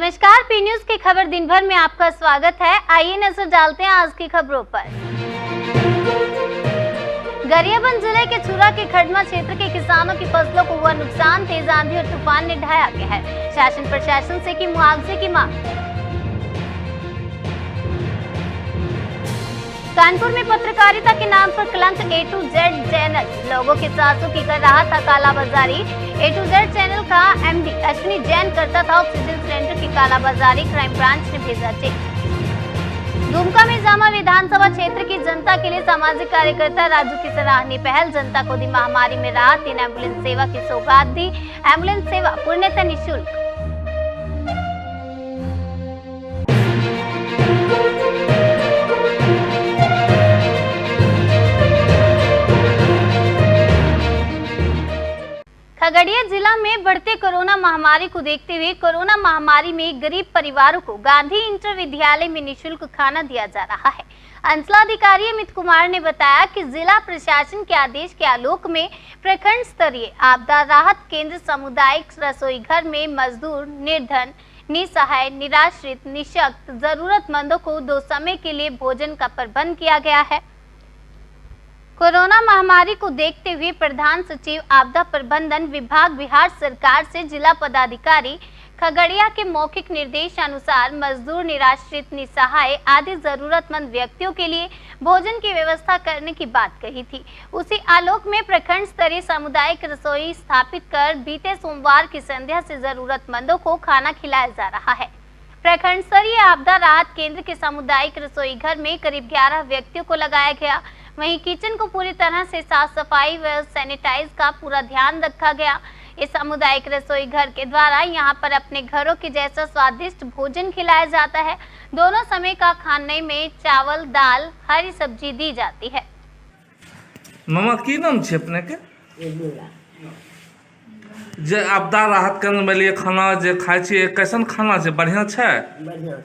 नमस्कार, P news की खबर दिन भर में आपका स्वागत है। आइए नजर डालते हैं आज की खबरों पर। गरियाबंद जिले के चूरा के खड़मा क्षेत्र के किसानों की फसलों को हुआ नुकसान, तेज आंधी और तूफान ने ढाया गया है। शासन प्रशासन से की मुआवजे की मांग। कानपुर में पत्रकारिता के नाम पर कलंक A to Z चैनल लोगों के सासों की कर रहा था कालाबाजारी। A to Z चैनल का MD अश्विनी जैन करता था ऑक्सीजन सिलेंडर की कालाबाजारी। क्राइम ब्रांच ने भेजा चेक। दुमका में जामा विधानसभा क्षेत्र की जनता के लिए सामाजिक कार्यकर्ता राजू की सराहनीय पहल। जनता को दी महामारी में राहत, 3 एम्बुलेंस सेवा की सौगात दी। एम्बुलेंस सेवा पूर्णतः निःशुल्क। खगड़िया जिला में बढ़ते कोरोना महामारी को देखते हुए कोरोना महामारी में गरीब परिवारों को गांधी इंटर विद्यालय में निःशुल्क खाना दिया जा रहा है। अंचलाधिकारी अमित कुमार ने बताया कि जिला प्रशासन के आदेश के आलोक में प्रखंड स्तरीय आपदा राहत केंद्र सामुदायिक रसोई घर में मजदूर, निर्धन, निसहाय, निराश्रित, निशक्त जरूरतमंदों को 2 समय के लिए भोजन का प्रबंध किया गया है। कोरोना महामारी को देखते हुए प्रधान सचिव आपदा प्रबंधन विभाग बिहार सरकार से जिला पदाधिकारी खगड़िया के मौखिक निर्देशानुसार मजदूर, निराश्रित, निसहाय आदि जरूरतमंद व्यक्तियों के लिए भोजन की व्यवस्था करने की बात कही थी। उसी आलोक में प्रखंड स्तरीय सामुदायिक रसोई स्थापित कर बीते सोमवार की संध्या से जरूरतमंदों को खाना खिलाया जा रहा है। प्रखंड स्तरीय आपदा राहत केंद्र के सामुदायिक रसोई घर में करीब 11 व्यक्तियों को लगाया गया। वहीं किचन को पूरी तरह से साफ सफाई व सैनिटाइज का पूरा ध्यान रखा गया। इस सामुदायिक रसोई घर के द्वारा यहां पर अपने घरों के जैसा स्वादिष्ट भोजन खिलाया जाता है। दोनों समय का खाने में चावल, दाल, हरी सब्जी दी जाती है। मामा की नाम छे अपने के? जे आपदा राहत केंद्र में लिए खाना जे खाई छी, कैसन खाना छे? बढ़िया छे? बढ़िया।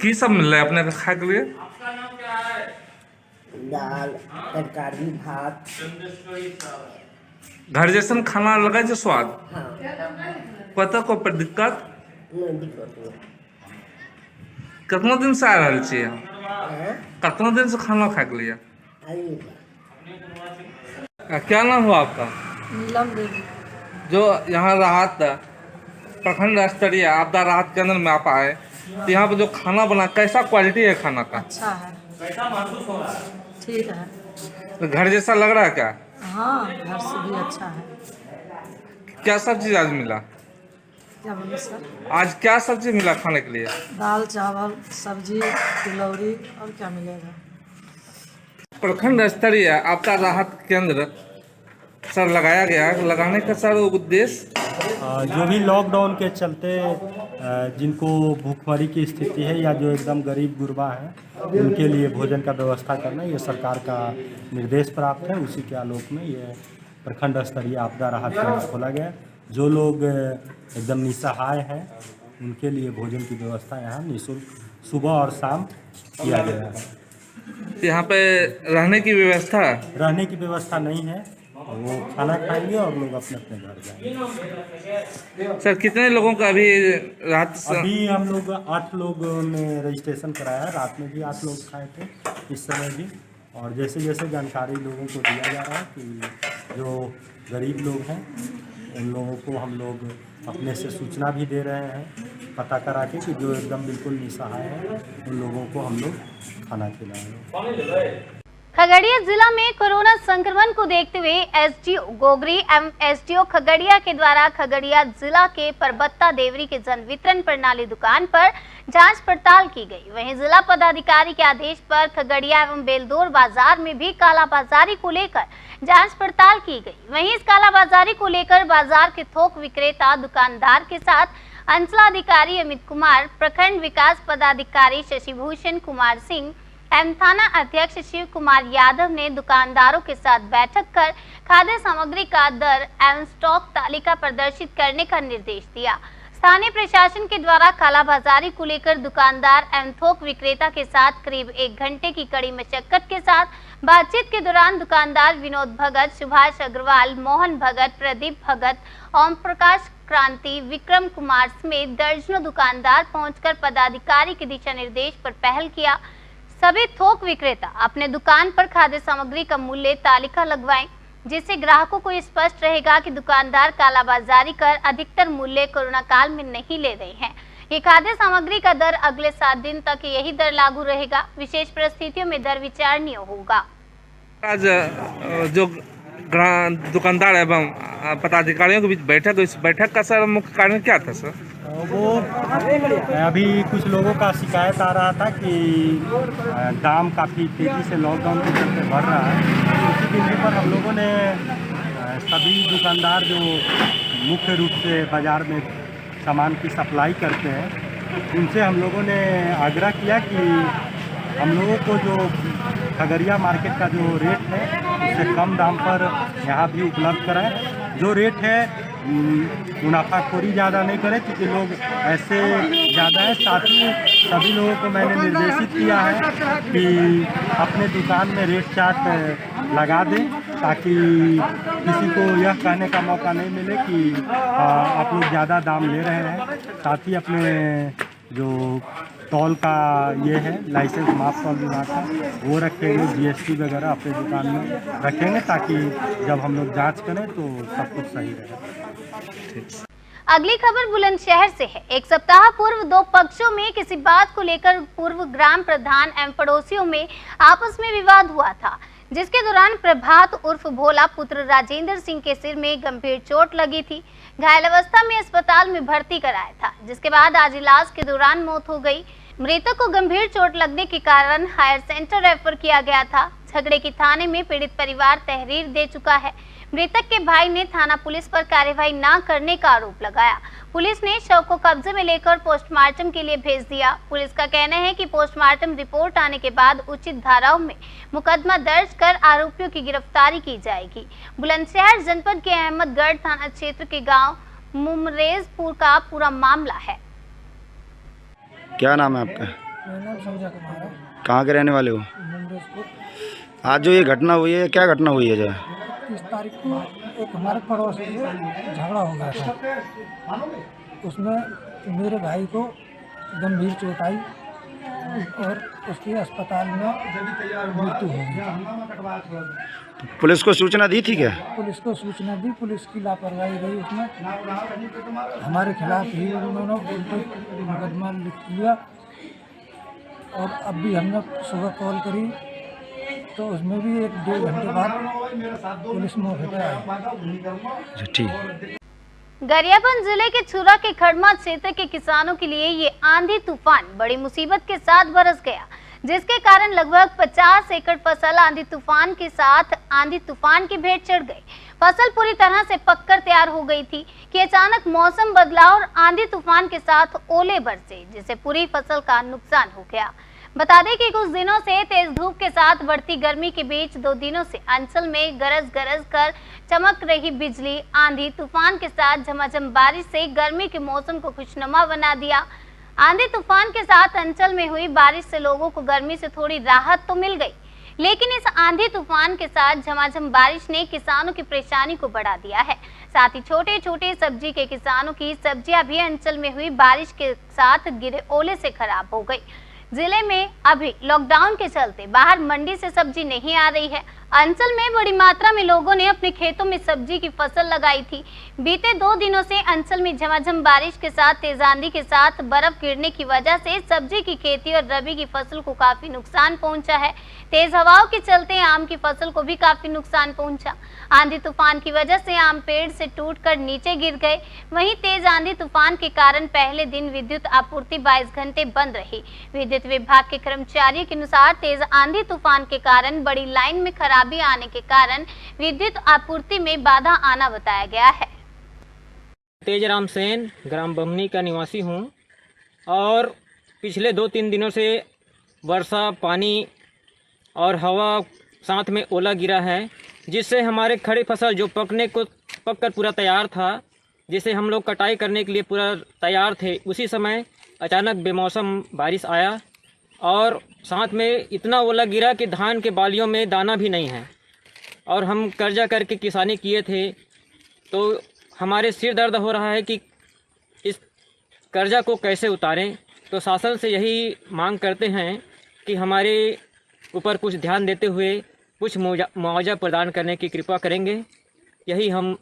की सब मिल रहा है अपने के खाए के लिए? दाल, तरकारी, भात। घर जैसन खाना लगा जे स्वाद? हाँ। पता को पर दिक्कत? नहीं दिक्कत नहीं। कितना दिन से आ रहा छे? हाँ? कितना दिन से खाना खा के लिए? आइए। क्या नाम हुआ आपका? नीलम देवी। जो यहाँ राहत प्रखंड स्तरीय आपदा राहत केंद्र में आप आए, तो यहाँ पर जो खाना बना कैसा क्वालिटी है खाना का? अच्छा है, ठीक है। तो घर जैसा लग रहा है क्या? हाँ, घर से भी अच्छा है। क्या सब चीज आज मिला? क्या बोले सर? आज क्या सब्जी मिला खाने के लिए? दाल, चावल, सब्जी, तिलौरी और क्या मिलेगा? प्रखंड स्तरीय आपदा राहत केंद्र सर लगाया गया है। लगाने का सर उद्देश्य जो भी लॉकडाउन के चलते जिनको भूखमरी की स्थिति है या जो एकदम गरीब गुरबा है, उनके लिए भोजन का व्यवस्था करना, ये सरकार का निर्देश प्राप्त है। उसी के आलोक में ये प्रखंड स्तरीय आपदा राहत केंद्र खोला गया। जो लोग एकदम निसहाय हैं उनके लिए भोजन की व्यवस्था यहाँ निःशुल्क सुबह और शाम किया गया है। यहाँ पे रहने की व्यवस्था नहीं है, वो खाना खाएंगे और लोग अपने अपने घर जाएंगे। सर कितने लोगों का अभी रात? अभी हम लोग 8 लोग ने रजिस्ट्रेशन कराया। रात में भी 8 लोग खाए थे, इस समय भी। और जैसे जैसे जानकारी लोगों को दिया जा रहा है कि जो गरीब लोग हैं उन लोगों को हम लोग अपने से सूचना भी दे रहे हैं, पता करा के कि जो एकदम बिल्कुल निसहाय है उन लोगों को हम लोग खाना खिलाएंगे। खगड़िया जिला में कोरोना संक्रमण को देखते हुए एसडीओ गोगरी एवं एसडीओ खगड़िया के द्वारा खगड़िया जिला के परबत्ता देवरी के जन वितरण प्रणाली दुकान पर जांच पड़ताल की गई। वहीं जिला पदाधिकारी के आदेश पर खगड़िया एवं बेलदौर बाजार में भी कालाबाजारी को लेकर जांच पड़ताल की गई। वहीं इस कालाबाजारी को लेकर बाजार के थोक विक्रेता दुकानदार के साथ अंचलाधिकारी अमित कुमार, प्रखंड विकास पदाधिकारी शशिभूषण कुमार सिंह एवं थाना अध्यक्ष शिव कुमार यादव ने दुकानदारों के साथ बैठक कर खाद्य सामग्री का दर एवं स्टॉक तालिका प्रदर्शित करने का निर्देश दिया। स्थानीय प्रशासन के द्वारा कालाबाजारी को लेकर दुकानदार एवं थोक विक्रेता के साथ करीब 1 घंटे की कड़ी मशक्कत के साथ बातचीत के दौरान दुकानदार विनोद भगत, सुभाष अग्रवाल, मोहन भगत, प्रदीप भगत, ओम प्रकाश क्रांति, विक्रम कुमार समेत दर्जनों दुकानदार पहुंचकर पदाधिकारी के दिशा निर्देश पर पहल किया। सभी थोक विक्रेता अपने दुकान पर खाद्य सामग्री का मूल्य तालिका लगवाएं, जिससे ग्राहकों को स्पष्ट रहेगा कि दुकानदार कालाबाजारी कर अधिकतर मूल्य कोरोना काल में नहीं ले रहे हैं। ये खाद्य सामग्री का दर अगले 7 दिन तक यही दर लागू रहेगा। विशेष परिस्थितियों में दर विचारणीय होगा। आज जो दुकानदार एवं पदाधिकारियों के बीच बैठक, इस बैठक का सर मुख्य कारण क्या था सर? वो अभी कुछ लोगों का शिकायत आ रहा था कि दाम काफ़ी तेज़ी से लॉकडाउन के चलते बढ़ रहा है। उसी बिंदु पर हम लोगों ने सभी दुकानदार जो मुख्य रूप से बाज़ार में सामान की सप्लाई करते हैं, उनसे हम लोगों ने आग्रह किया कि हम लोगों को जो खगड़िया मार्केट का जो रेट है उससे कम दाम पर यहाँ भी उपलब्ध कराएं। जो रेट है मुनाफाखोरी ज़्यादा नहीं करें, क्योंकि लोग ऐसे ज़्यादा है। साथ ही सभी लोगों को मैंने निर्देशित किया है कि अपने दुकान में रेट चार्ट लगा दें, ताकि किसी को यह कहने का मौका नहीं मिले कि आप लोग ज़्यादा दाम ले रहे हैं। साथ ही अपने जो तौल का ये है लाइसेंस माप तौल विभाग का, वो रखेंगे, GST वगैरह अपने दुकान में रखेंगे, ताकि जब हम लोग जांच करें तो सब कुछ सही रहे। अगली खबर बुलंदशहर से है। एक सप्ताह पूर्व 2 पक्षों में किसी बात को लेकर पूर्व ग्राम प्रधान एवं पड़ोसियों में आपस में विवाद हुआ था, जिसके दौरान प्रभात उर्फ भोला पुत्र राजेंद्र सिंह के सिर में गंभीर चोट लगी थी। घायल अवस्था में अस्पताल में भर्ती कराया था, जिसके बाद आज इलाज के दौरान मौत हो गई। मृतक को गंभीर चोट लगने के कारण हायर सेंटर रेफर किया गया था। झगड़े की थाने में पीड़ित परिवार तहरीर दे चुका है। मृतक के भाई ने थाना पुलिस पर कार्रवाई न करने का आरोप लगाया। पुलिस ने शव को कब्जे में लेकर पोस्टमार्टम के लिए भेज दिया। पुलिस का कहना है कि पोस्टमार्टम रिपोर्ट आने के बाद उचित धाराओं में मुकदमा दर्ज कर आरोपियों की गिरफ्तारी की जाएगी। बुलंदशहर जनपद के अहमदगढ़ थाना क्षेत्र के गांव मुमरेजपुर का पूरा मामला है। क्या नाम है आपका? मेरा नाम संजय कुमार है, कहाँ के रहने वाले हो? मुमरेजपुर। आज जो ये घटना हुई है, क्या घटना हुई है? जो 30 तारीख को एक हमारे पड़ोस से झगड़ा हो गया था। उसमें मेरे भाई को गंभीर चोट आई और उसकी अस्पताल में मृत्यु हो गई। पुलिस को सूचना दी थी क्या? पुलिस को सूचना दी, पुलिस की लापरवाही रही। उसमें हमारे खिलाफ ही उन्होंने मुकदमा लिख लिया और अब भी हमने सुबह कॉल करी तो उसमें भी 1-2 घंटे बाद पुलिस मौके पर आई। ठीक। गरियाबंद जिले के छुरा के खड़मा क्षेत्र के किसानों के लिए ये आंधी तूफान बड़ी मुसीबत के साथ बरस गया, जिसके कारण लगभग 50 एकड़ फसल आंधी तूफान के साथ आंधी तूफान की भेंट चढ़ गई। फसल पूरी तरह से पककर तैयार हो गई थी कि अचानक मौसम बदला और आंधी तूफान के साथ ओले बरसे, जिससे पूरी फसल का नुकसान हो गया। बता दें कि कुछ दिनों से तेज धूप के साथ बढ़ती गर्मी के बीच 2 दिनों से अंचल में गरज कर चमक रही बिजली, आंधी तूफान के साथ झमाझम बारिश से गर्मी के मौसम को खुशनुमा बना दिया। आंधी तूफान के साथ अंचल में हुई बारिश से लोगों को गर्मी से थोड़ी राहत तो मिल गई, लेकिन इस आंधी तूफान के साथ झमाझम बारिश ने किसानों की परेशानी को बढ़ा दिया है। साथ ही छोटे छोटे सब्जी के किसानों की सब्जियां भी अंचल में हुई बारिश के साथ गिरे ओले से खराब हो गई। जिले में अभी लॉकडाउन के चलते बाहर मंडी से सब्जी नहीं आ रही है। अंचल में बड़ी मात्रा में लोगों ने अपने खेतों में सब्जी की फसल लगाई थी। बीते 2 दिनों से अंचल में झमाझम बारिश के साथ तेज आंधी के साथ बर्फ गिरने की वजह से सब्जी की खेती और रबी की फसल को काफी नुकसान पहुंचा है। तेज हवाओं के चलते आम की फसल को भी काफी नुकसान पहुंचा। आंधी तूफान की वजह से आम पेड़ से टूटकर नीचे गिर गए। वहीं तेज आंधी तूफान के कारण पहले दिन विद्युत आपूर्ति 22 घंटे बंद रही। विद्युत विभाग के कर्मचारियों के अनुसार तेज आंधी तूफान के कारण बड़ी लाइन में खराबी आने के कारण विद्युत आपूर्ति में बाधा आना बताया गया है। तेजराम सेन ग्राम बमनी का निवासी हूं और पिछले 2-3 दिनों से वर्षा, पानी और हवा साथ में ओला गिरा है, जिससे हमारे खड़ी फसल जो पककर पूरा तैयार था जिसे हम लोग कटाई करने के लिए पूरा तैयार थे, उसी समय अचानक बेमौसम बारिश आया और साथ में इतना ओला गिरा कि धान के बालियों में दाना भी नहीं है। और हम कर्जा करके किसानी किए थे, तो हमारे सिर दर्द हो रहा है कि इस कर्जा को कैसे उतारें। तो शासन से यही मांग करते हैं कि हमारे ऊपर कुछ ध्यान देते हुए कुछ मुआवजा प्रदान करने की कृपा करेंगे। यही हम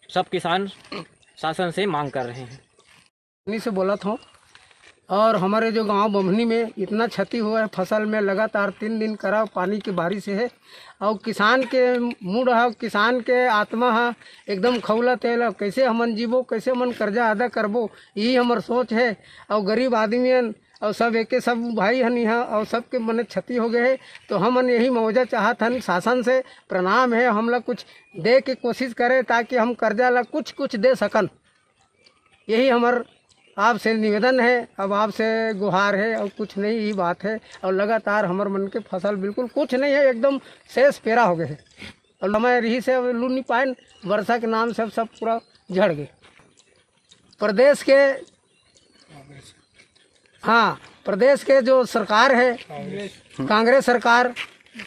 सब किसान शासन से मांग कर रहे हैं। बमनी से बोला था और हमारे जो गांव बमनी में इतना क्षति हुआ है फसल में, लगातार 3 दिन करा पानी की बारिश है और किसान के मूड है, किसान के आत्मा है एकदम खौलत है। कैसे हमन जीवो, कैसे हमन कर्जा अदा करबो, यही हमार सोच है। और गरीब आदमी और सब एक सब भाई हन यहाँ और सबके मन क्षति हो गए है। तो हमन यही मुआवजा चाहत हन, शासन से प्रणाम है, हम लोग कुछ दे के कोशिश करें ताकि हम कर्जा ला कुछ दे सकन। यही हमार आपसे निवेदन है, अब आपसे गुहार है और कुछ नहीं, यही बात है। और लगातार हमारे मन के फसल बिल्कुल कुछ नहीं है, एकदम शेष पेरा हो गए है और हमें रही से लू नहीं पाए, वर्षा के नाम से सब पूरा झड़ गए। प्रदेश के प्रदेश के जो सरकार है कांग्रेस सरकार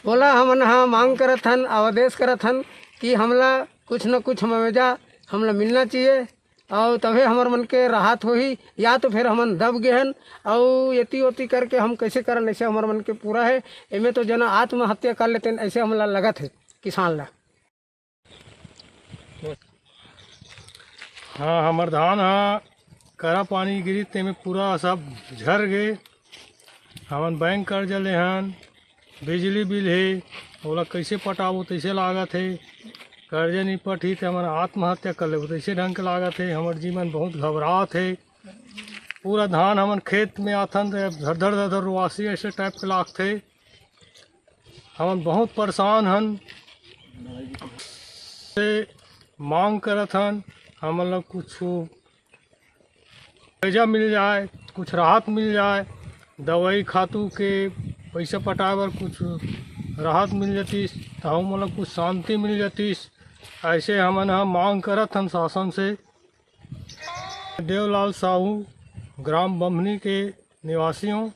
बोला हमन मांग करत हन, आदेश करत हन कि हमला कुछ न कुछ मुआवजा हमला मिलना चाहिए और तभी हमार मन के राहत होही। या तो फिर हमन दब गए हन और यति ओती करके हम कैसे करन, ऐसे हमार मन के पूरा है। इमें तो जना आत्महत्या कर लेते हैं, ऐसे हमला लगत है किसान ला। हाँ, हमार धान करा पानी गिरी तेमें पूरा सब झर गए। हमन बैंक कर्जा ले हन, बिजली बिल है, ओला कैसे पटाबो तैसे लागत है। कर्जा नहीं पटी तो हमारा आत्महत्या कर ले तैसे ढंग के लागत है। हमार जीवन बहुत घबराहट है। पूरा धान हमन खेत में आथन तो धर धर रुआसी ऐसे टाइप के लागते। हमन बहुत परेशान हन से मांग करत हन हमन लोग कुछ पैसा मिल जाए, कुछ राहत मिल जाए, दवाई खातू के पैसा पटाए बर कुछ राहत मिल जातीस तो हम मतलब कुछ शांति मिल जातीस। ऐसे हमन मांग करत हन शासन से। देवलाल साहू, ग्राम बमनी के निवासियों।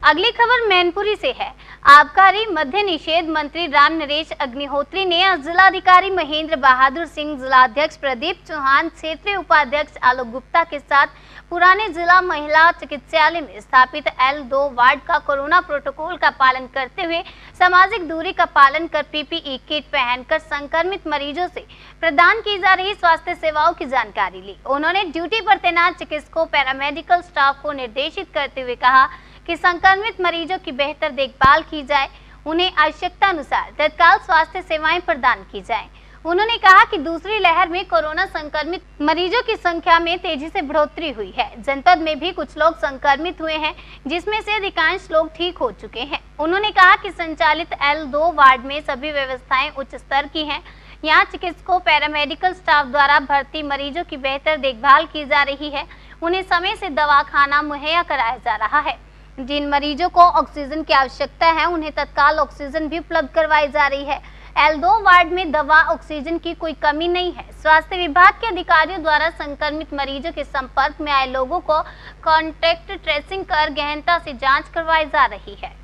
अगली खबर मैनपुरी से है। आबकारी मद्य निषेध मंत्री राम नरेश अग्निहोत्री ने जिलाधिकारी महेंद्र बहादुर सिंह, जिलाध्यक्ष प्रदीप चौहान, क्षेत्रीय उपाध्यक्ष आलोक गुप्ता के साथ पुराने जिला महिला चिकित्सालय में स्थापित L2 वार्ड का कोरोना प्रोटोकॉल का पालन करते हुए सामाजिक दूरी का पालन कर PPE किट पहनकर संक्रमित मरीजों से प्रदान की जा रही स्वास्थ्य सेवाओं की जानकारी ली। उन्होंने ड्यूटी पर तैनात चिकित्सकों, पैरामेडिकल स्टाफ को निर्देशित करते हुए कहा कि संक्रमित मरीजों की बेहतर देखभाल की जाए, उन्हें आवश्यकता अनुसार तत्काल स्वास्थ्य सेवाएं प्रदान की जाएं। उन्होंने कहा कि दूसरी लहर में कोरोना संक्रमित मरीजों की संख्या में तेजी से बढ़ोतरी हुई है। जनपद में भी कुछ लोग संक्रमित हुए हैं, जिसमें से अधिकांश लोग ठीक हो चुके हैं। उन्होंने कहा कि संचालित L2 वार्ड में सभी व्यवस्थाएं उच्च स्तर की हैं। यहाँ चिकित्सकों, पैरामेडिकल स्टाफ द्वारा भर्ती मरीजों की बेहतर देखभाल की जा रही है। उन्हें समय से दवाखाना मुहैया कराया जा रहा है। जिन मरीजों को ऑक्सीजन की आवश्यकता है, उन्हें तत्काल ऑक्सीजन भी उपलब्ध करवाई जा रही है। L2 वार्ड में दवा, ऑक्सीजन की कोई कमी नहीं है। स्वास्थ्य विभाग के अधिकारियों द्वारा संक्रमित मरीजों के संपर्क में आए लोगों को कॉन्टैक्ट ट्रेसिंग कर गहनता से जांच करवाई जा रही है।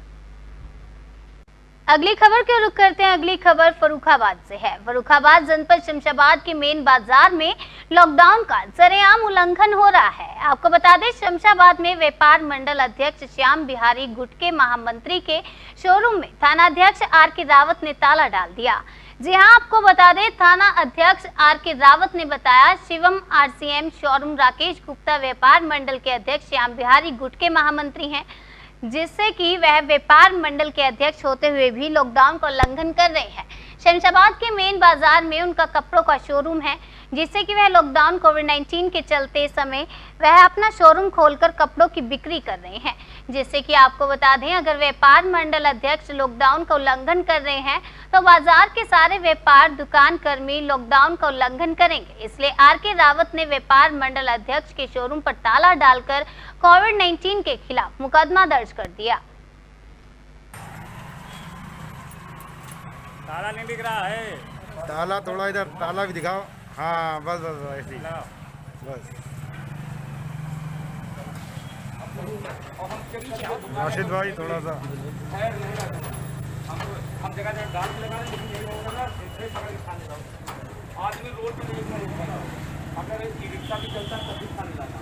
अगली खबर के रुख करते हैं। अगली खबर फर्रुखाबाद से है। फर्रुखाबाद जनपद शमशाबाद के मेन बाजार में लॉकडाउन का सरेआम उल्लंघन हो रहा है। आपको बता दें, शमशाबाद में व्यापार मंडल अध्यक्ष श्याम बिहारी गुटके महामंत्री के शोरूम में थानाध्यक्ष R.K. रावत ने ताला डाल दिया। जी हां, आपको बता दें, थाना अध्यक्ष R.K. रावत ने बताया शिवम RCM शोरूम राकेश गुप्ता व्यापार मंडल के अध्यक्ष श्याम बिहारी गुटके महामंत्री हैं, जिससे कि वह व्यापार मंडल के अध्यक्ष होते हुए भी लॉकडाउन का उल्लंघन कर रहे हैं। शमशाबाद के मेन बाजार में उनका कपड़ों का शोरूम है, जिससे कि वह लॉकडाउन कोविड-19 के चलते समय वह अपना शोरूम खोलकर कपड़ों की बिक्री कर रहे हैं। जिससे कि आपको बता दें, अगर व्यापार मंडल अध्यक्ष लॉकडाउन का उल्लंघन कर रहे हैं तो बाजार के सारे व्यापार दुकान कर्मी लॉकडाउन का उल्लंघन करेंगे। इसलिए R.K. रावत ने व्यापार मंडल अध्यक्ष के शोरूम पर ताला डालकर कोविड-19 के खिलाफ मुकदमा दर्ज कर दिया। ताला नहीं दिख रहा है। ताला थोड़ा इधर ताला भी दिखाओ। हाँ बस बस बस ऐसे ही बस। राशिद भाई थोड़ा सा हम जगह जगह गाड़ी लगा रहे लेकिन यही होगा ना ऐसे पकड़ के खाने लगा। आदमी रोड पे नहीं रुकना, अगर ई रिक्शा भी चलता है तब भी खाने लगा।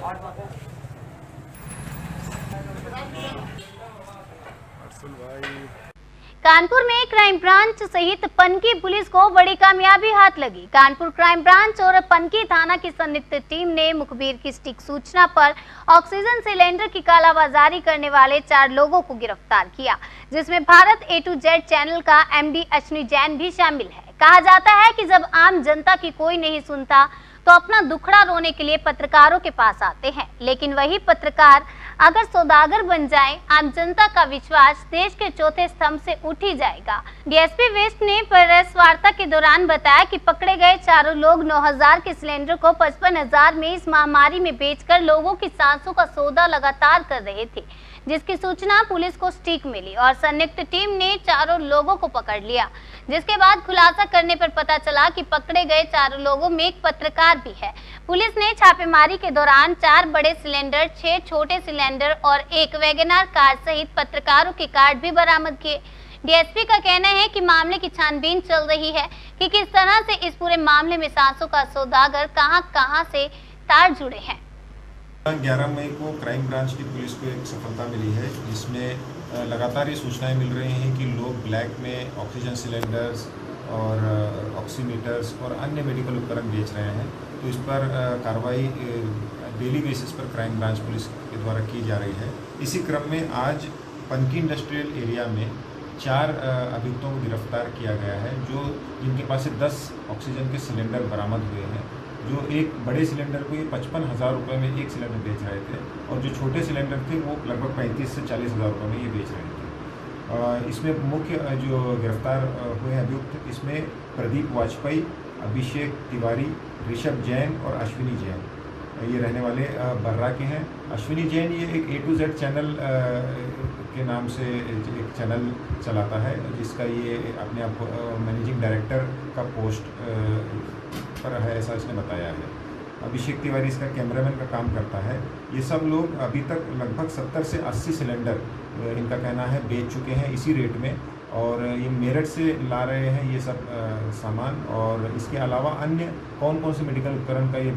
आज बात है अर्सुल भाई। कानपुर में क्राइम ब्रांच सहित पनकी पुलिस को बड़ी कामयाबी हाथ लगी। कानपुर क्राइम ब्रांच और पनकी थाना की संयुक्त टीम ने मुखबिर की सटीक सूचना पर ऑक्सीजन सिलेंडर की कालाबाजारी करने वाले 4 लोगों को गिरफ्तार किया, जिसमें Bharat A to Z channel का MD अश्विनी जैन भी शामिल है। कहा जाता है कि जब आम जनता की कोई नहीं सुनता तो अपना दुखड़ा रोने के लिए पत्रकारों के पास आते हैं, लेकिन वही पत्रकार अगर सौदागर बन जाए, आम जनता का विश्वास देश के चौथे स्तंभ से उठ ही जाएगा। डीएसपी वेस्ट ने प्रेस वार्ता के दौरान बताया कि पकड़े गए 4 लोग 9000 के सिलेंडर को 55,000 में इस महामारी में बेचकर लोगों की सांसों का सौदा लगातार कर रहे थे, जिसकी सूचना पुलिस को सटीक मिली और संयुक्त टीम ने 4 लोगों को पकड़ लिया, जिसके बाद खुलासा करने पर पता चला कि पकड़े गए 4 लोगों में एक पत्रकार भी है। पुलिस ने छापेमारी के दौरान 4 बड़े सिलेंडर, 6 छोटे सिलेंडर और एक वैगनआर कार सहित पत्रकारों के कार्ड भी बरामद किए। डीएसपी का कहना है कि मामले की छानबीन चल रही है कि किस तरह से इस पूरे मामले में सांसों का सौदागर कहां से तार जुड़े हैं। 11 मई को क्राइम ब्रांच की पुलिस को एक सफलता मिली है, जिसमें लगातार ये सूचनाएं मिल रही हैं कि लोग ब्लैक में ऑक्सीजन सिलेंडर्स और ऑक्सीमीटर्स और अन्य मेडिकल उपकरण बेच रहे हैं। तो इस पर कार्रवाई डेली बेसिस पर क्राइम ब्रांच पुलिस के द्वारा की जा रही है। इसी क्रम में आज पनकी इंडस्ट्रियल एरिया में 4 अभियुक्तों को गिरफ्तार किया गया है, जो जिनके पास से 10 ऑक्सीजन के सिलेंडर बरामद हुए हैं। जो एक बड़े सिलेंडर को ये 55,000 रुपये में एक सिलेंडर बेच रहे थे और जो छोटे सिलेंडर थे वो लगभग 35 से 40,000 रुपये में ये बेच रहे थे। इसमें मुख्य जो गिरफ्तार हुए अभियुक्त, इसमें प्रदीप वाजपेयी, अभिषेक तिवारी, ऋषभ जैन और अश्विनी जैन, ये रहने वाले बर्रा के हैं। अश्विनी जैन ये एक A to Z चैनल के नाम से एक चैनल चलाता है, जिसका ये अपने आप मैनेजिंग डायरेक्टर का पोस्ट पर है, ऐसा इसने बताया है। अभिषेक तिवारी इसका कैमरामैन का काम करता है। ये सब लोग अभी तक लगभग 70 से 80 सिलेंडर इनका कहना है बेच चुके हैं इसी रेट में, और ये मेरठ से ला रहे हैं ये सब सामान। और इसके अलावा अन्य कौन कौन से मेडिकल उपकरण का ये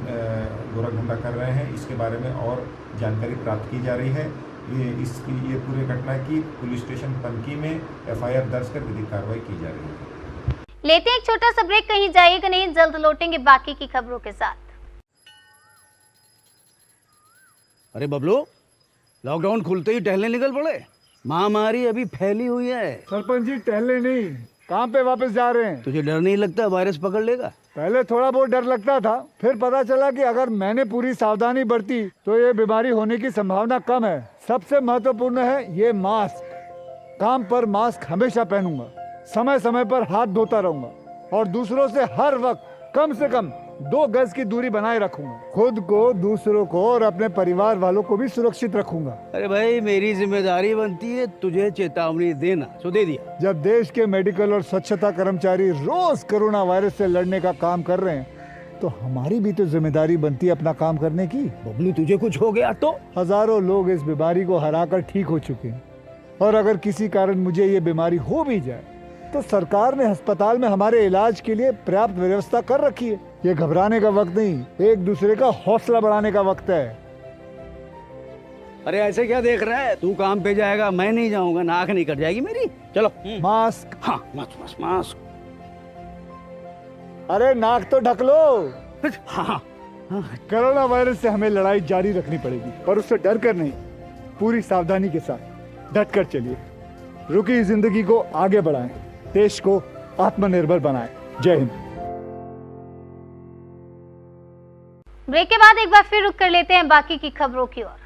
गोरा धंधा कर रहे हैं, इसके बारे में और जानकारी प्राप्त की जा रही है। ये पूरी घटना की पुलिस स्टेशन पनकी में FIR दर्ज कर विधिक कार्रवाई की जा रही है। लेते हैं एक छोटा सा ब्रेक, कहीं जाइएगा नहीं, जल्द लौटेंगे बाकी की खबरों के साथ। अरे बबलू, लॉकडाउन खुलते ही टहलने निकल पड़े। महामारी अभी फैली हुई है। सरपंच जी टहलने नहीं, काम पे वापस जा रहे हैं। तुझे डर नहीं लगता वायरस पकड़ लेगा? पहले थोड़ा बहुत डर लगता था, फिर पता चला कि अगर मैंने पूरी सावधानी बरती तो ये बीमारी होने की संभावना कम है। सबसे महत्वपूर्ण है ये मास्क। काम पर मास्क हमेशा पहनूंगा, समय समय पर हाथ धोता रहूंगा और दूसरों से हर वक्त कम से कम 2 गज की दूरी बनाए रखूंगा। खुद को, दूसरों को और अपने परिवार वालों को भी सुरक्षित रखूंगा। अरे भाई, मेरी जिम्मेदारी बनती है तुझे चेतावनी देना, सो दे दिया। जब देश के मेडिकल और स्वच्छता कर्मचारी रोज कोरोना वायरस से लड़ने का काम कर रहे हैं, तो हमारी भी तो जिम्मेदारी बनती है अपना काम करने की। बबलू, तुझे कुछ हो गया तो? हजारों लोग इस बीमारी को हराकर ठीक हो चुके हैं, और अगर किसी कारण मुझे ये बीमारी हो भी जाए तो सरकार ने अस्पताल में हमारे इलाज के लिए पर्याप्त व्यवस्था कर रखी है। ये घबराने का वक्त नहीं, एक दूसरे का हौसला बढ़ाने का वक्त है। अरे ऐसे क्या देख रहा है? तू काम पे जाएगा, मैं नहीं जाऊंगा, नाक नहीं कट जाएगी मेरी। चलो। मास्क। हाँ, मास्क। अरे नाक तो ढक लो। हाँ। कोरोना वायरस से हमें लड़ाई जारी रखनी पड़ेगी, पर उससे डर कर नहीं, पूरी सावधानी के साथ डट कर चलिए। रुकी जिंदगी को आगे बढ़ाएं, देश को आत्मनिर्भर बनाएं। जय हिंद। ब्रेक के बाद एक बार फिर रुक कर लेते हैं बाकी की खबरों की ओर।